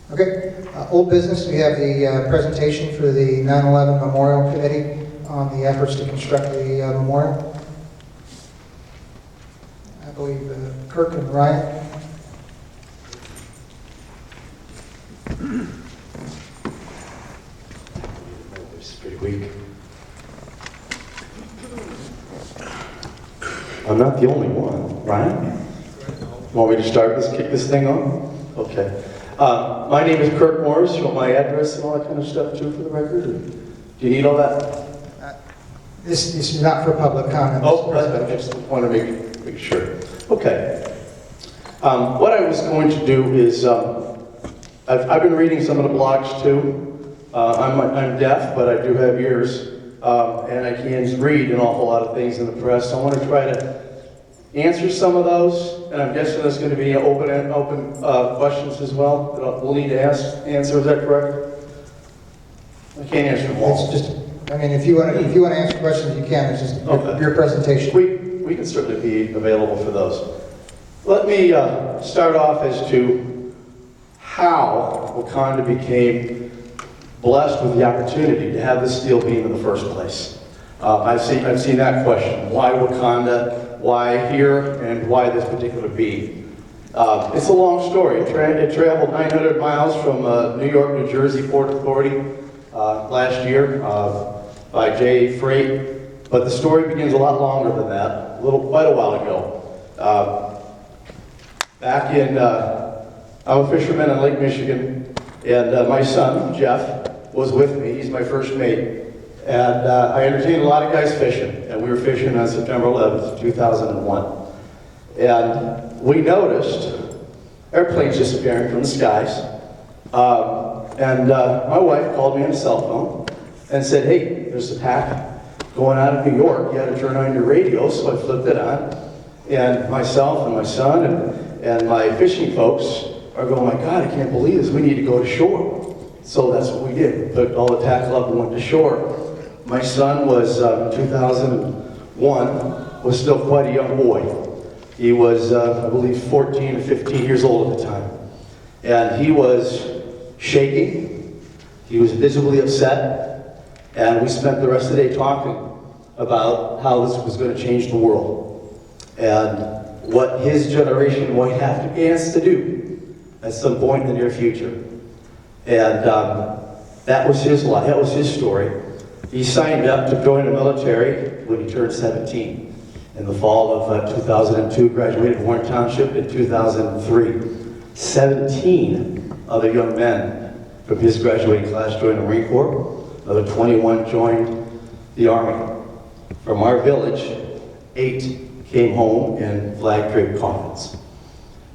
Okay, old business, we have the presentation for the 9/11 Memorial Committee on the efforts to construct the memorial. I believe Kirk and Ryan. It's pretty weak. I'm not the only one, Ryan? Want me to start this, kick this thing off? Okay. My name is Kirk Morris. You want my address and all that kind of stuff too for the record? Or do you need all that? This is not for public comment. Oh, I just want to make sure. Okay. What I was going to do is, I've been reading some of the blogs too. I'm deaf, but I do have ears, and I can read an awful lot of things in the press. So I want to try to answer some of those, and I'm guessing there's going to be open questions as well that we'll need to answer. Is that correct? I can't answer them all. It's just, I mean, if you want to answer questions, you can. It's just Okay. your presentation. We can certainly be available for those. Let me start off as to how Wakanda became blessed with the opportunity to have this steel beam in the first place. I've seen that question. Why Wakanda? Why here? And why this particular beam? It's a long story. It traveled 900 miles from New York, New Jersey Port Authority last year by J Freight. But the story begins a lot longer than that, quite a while ago. Back in, I'm a fisherman in Lake Michigan, and my son, Jeff, was with me. He's my first mate. And I entertained a lot of guys fishing, and we were fishing on September 11th, 2001. And we noticed airplanes disappearing from the skies. My wife called me on the cell phone and said, hey, there's a pack going out of New York. You had to turn on your radio, so I flipped it on. And myself and my son and my fishing folks are going, my God, I can't believe this. We need to go to shore. So that's what we did. Put all the tackle up and went to shore. My son was, in 2001, was still quite a young boy. He was, I believe, 14 or 15 years old at the time. And he was shaking. He was visibly upset. And we spent the rest of the day talking about how this was going to change the world. And what his generation might have to ask to do at some point in the near future. And that was his life. That was his story. He signed up to join the military when he turned 17 in the fall of 2002, graduated Warren Township in 2003. 17 other young men from his graduating class joined the Marine Corps. Another 21 joined the Army. From our village, 8 came home in flag-draped coffins.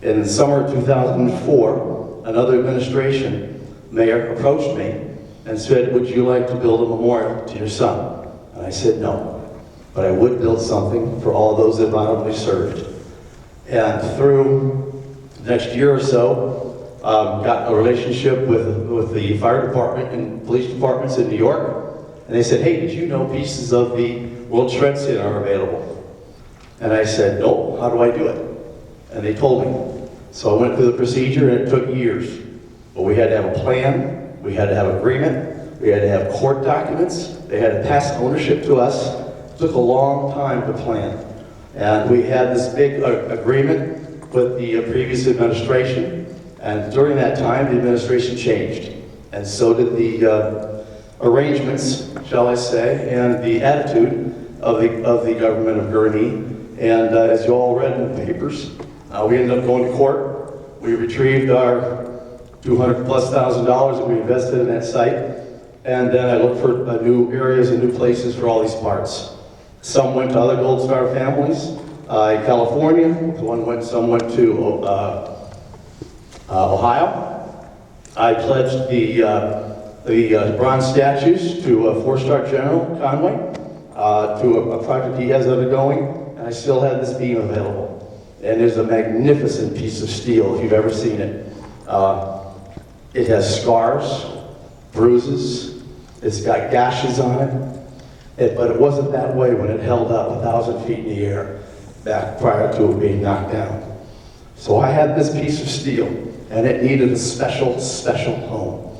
In the summer of 2004, another administration mayor approached me and said, would you like to build a memorial to your son? And I said no, but I would build something for all those that honorably served. And through the next year or so, got a relationship with the fire department and police departments in New York, and they said, hey, did you know pieces of the World Trade Center are available? And I said, no, how do I do it? And they told me. So I went through the procedure, and it took years. But we had to have a plan, we had to have agreement, we had to have court documents, they had to pass ownership to us. It took a long time to plan. And we had this big agreement with the previous administration, and during that time, the administration changed. And so did the arrangements, shall I say, and the attitude of the government of Gurnee. And as you all read in the papers, we ended up going to court. We retrieved our $200,000+ that we invested in that site, and then I looked for new areas and new places for all these parts. Some went to other Gold Star families in California. Some went to Ohio. I pledged the bronze statues to a 4-star General Conway, to a project he has undergoing, and I still have this beam available. And it's a magnificent piece of steel if you've ever seen it. It has scars, bruises, it's got gashes on it, but it wasn't that way when it held up 1,000 feet in the air back prior to it being knocked down. So I had this piece of steel, and it needed a special, special home.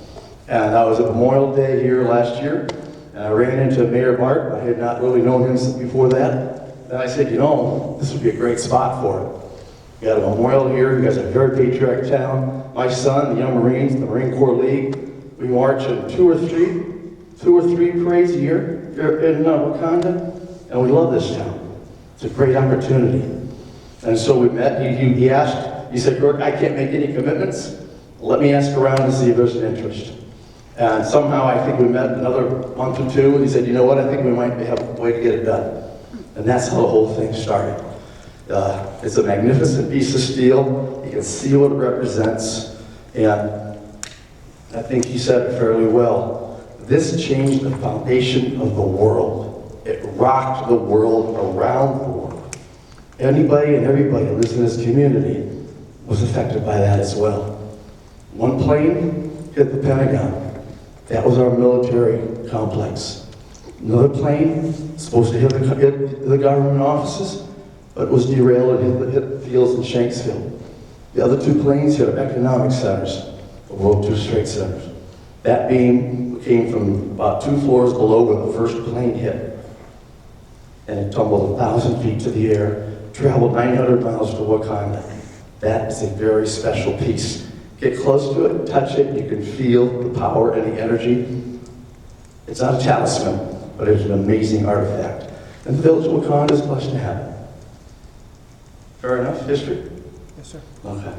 And I was at Memorial Day here last year, and I ran into Mayor Mark. I had not really known him before that. And I said, you know, this would be a great spot for it. You got a memorial here, you guys are a very patriotic town. My son, the Young Marines, the Marine Corps League, we march in two or three parades a year here in Wakanda, and we love this town. It's a great opportunity. And so we met, he asked, he said, Kirk, I can't make any commitments. Let me ask around to see if there's an interest. And somehow I think we met another month or two, and he said, you know what, I think we might have a way to get it done. And that's how the whole thing started. It's a magnificent piece of steel. You can see what it represents. And I think he said it fairly well. This changed the foundation of the world. It rocked the world around the world. Anybody and everybody who lives in this community was affected by that as well. One plane hit the Pentagon. That was our military complex. Another plane supposed to hit the government offices, but it was derailed and hit fields in Shanksville. The other two planes hit our economic centers, the World Trade Centers. That beam came from about 2 floors below where the first plane hit. And it tumbled 1,000 feet to the air, traveled 900 miles to Wakanda. That is a very special piece. Get close to it, touch it, you can feel the power and the energy. It's not a talisman, but it's an amazing artifact. And the village of Wakanda is blessed to have it. Fair enough, history? Yes, sir. Okay.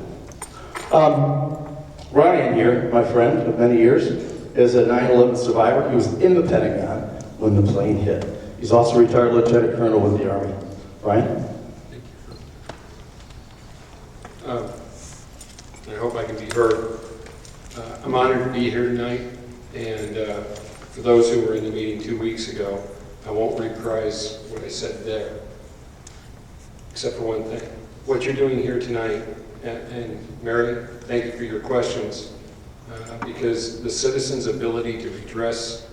Ryan here, my friend of many years, is a 9/11 survivor. He was in the Pentagon when the plane hit. He's also a retired lieutenant colonel with the Army. Ryan? I hope I can be heard. I'm honored to be here tonight, and for those who were in the meeting 2 weeks ago, I won't reprise what I said there, except for one thing. What you're doing here tonight, and Mary, thank you for your questions, because the citizens' ability to redress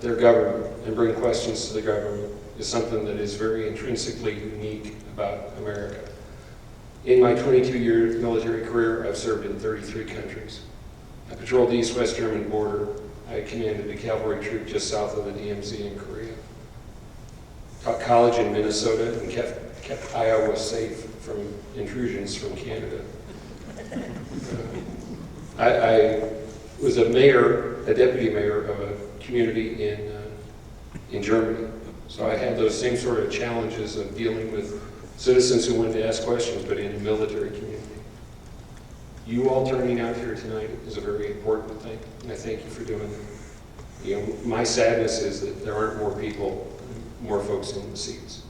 their government and bring questions to the government is something that is very intrinsically unique about America. In my 22-year military career, I've served in 33 countries. I patrolled the East-West German border. I commanded a cavalry troop just south of the DMZ in Korea. Taught college in Minnesota and kept Iowa safe from intrusions from Canada. I was a deputy mayor of a community in Germany. So I had those same sort of challenges of dealing with citizens who wanted to ask questions, but in a military community. You all turning out here tonight is a very important thing, and I thank you for doing it. You know, my sadness is that there aren't more people, more folks in the seats.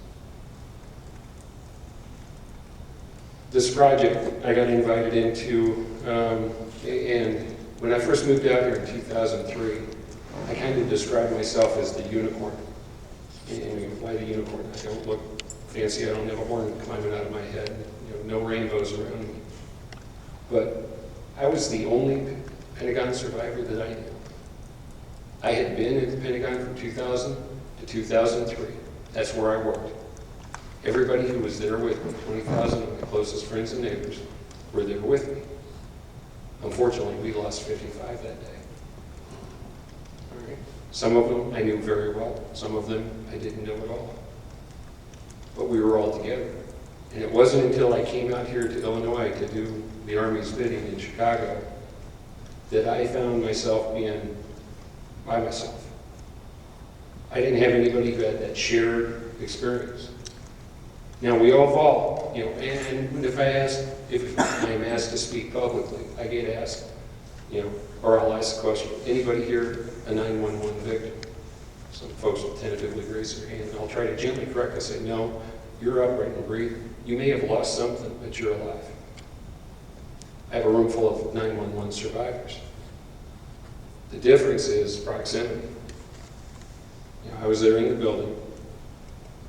This project I got invited into, and when I first moved out here in 2003, I kind of described myself as the unicorn. And why the unicorn? I don't look fancy, I don't have a horn climbing out of my head, no rainbows around me. But I was the only Pentagon survivor that I knew. I had been at the Pentagon from 2000 to 2003. That's where I worked. Everybody who was there with me, 20,000 of my closest friends and neighbors, were there with me. Unfortunately, we lost 55 that day. All right. Some of them I knew very well. Some of them I didn't know at all. But we were all together. And it wasn't until I came out here to Illinois to do the Army's bidding in Chicago that I found myself being by myself. I didn't have anybody who had that shared experience. Now we all fall, and if I'm asked to speak publicly, I get asked, or I'll ask the question, anybody here a 911 victim? Some folks will tentatively raise their hand, and I'll try to gently correct. I say, no, you're upright and breathing. You may have lost something, but you're alive. I have a room full of 911 survivors. The difference is proximity. I was there in the building,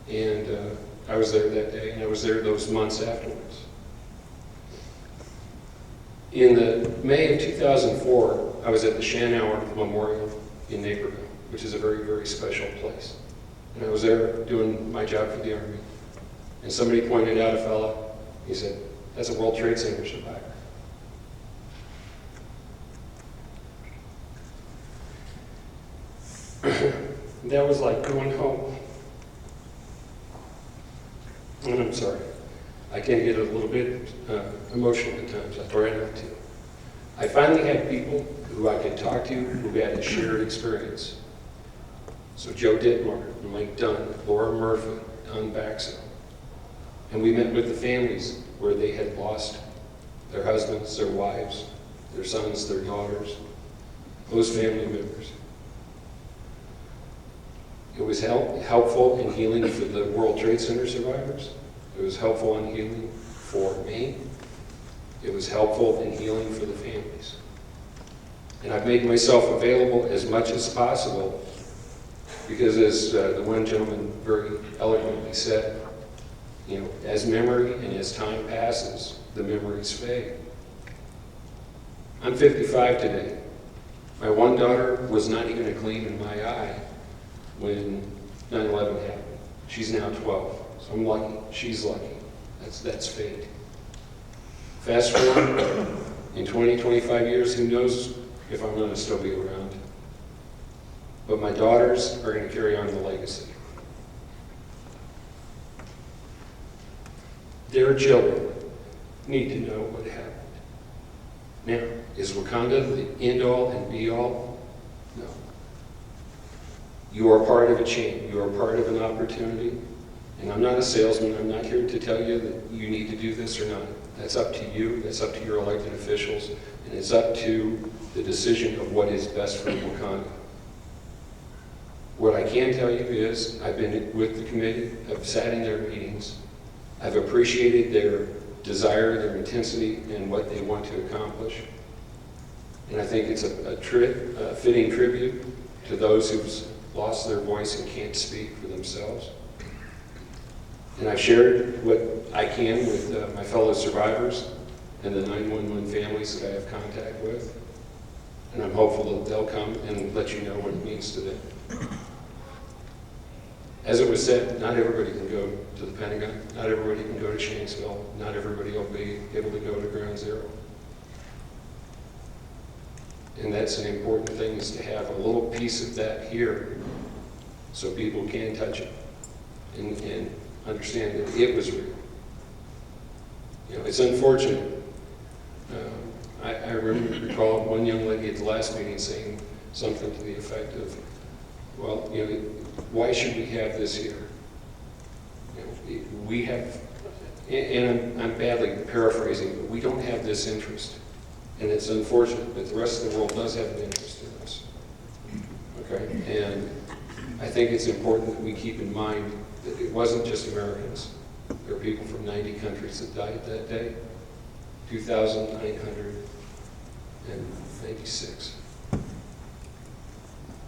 and I was there that day, and I was there those months afterwards. In the May of 2004, I was at the Schanauer Memorial in Naperville, which is a very, very special place. And I was there doing my job for the Army. And somebody pointed out a fella, he said, that's a World Trade Center survivor. that was like going home. And I'm sorry, I can get a little bit emotional at times. I try not to. I finally had people who I could talk to who had a shared experience. So Joe Ditmar, Mike Dunn, Laura Murphy, Don Baxo. And we met with the families where they had lost their husbands, their wives, their sons, their daughters, those family members. It was helpful in healing for the World Trade Center survivors. It was helpful in healing for me. It was helpful in healing for the families. And I've made myself available as much as possible because, as the one gentleman very eloquently said, you know, as memory and as time passes, the memories fade. I'm 55 today. My one daughter was not even a gleam in my eye when 9/11 happened. She's now 12, so I'm lucky. She's lucky. That's fate. Fast forward, in 20, 25 years, who knows if I'm going to still be around. But my daughters are going to carry on the legacy. Their children need to know what happened. Now, is Wakanda the end-all and be-all? No. You are part of a chain. You are part of an opportunity. And I'm not a salesman. I'm not here to tell you that you need to do this or not. That's up to you. That's up to your elected officials. And it's up to the decision of what is best for Wakanda. What I can tell you is I've been with the committee. I've sat in their meetings. I've appreciated their desire, their intensity, and what they want to accomplish. And I think it's a fitting tribute to those who've lost their voice and can't speak for themselves. And I've shared what I can with my fellow survivors and the 911 families that I have contact with. And I'm hopeful that they'll come and let you know what it means to them. As it was said, not everybody can go to the Pentagon. Not everybody can go to Shanksville. Not everybody will be able to go to Ground Zero. And that's an important thing, is to have a little piece of that here so people can touch it and understand that it was real. You know, it's unfortunate. I recall one young lady at the last meeting saying something to the effect of, well, you know, why should we have this here? You know, we have, and I'm badly paraphrasing, but we don't have this interest. And it's unfortunate, but the rest of the world does have an interest in us. Okay? And I think it's important that we keep in mind that it wasn't just Americans. There were people from 90 countries that died that day. 2,996.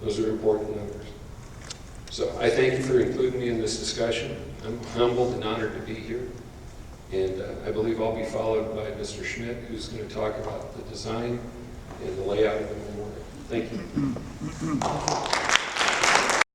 Those are important numbers. So I thank you for including me in this discussion. I'm humbled and honored to be here. And I believe I'll be followed by Mr. Schmidt, who's going to talk about the design and the layout of the memorial. Thank you.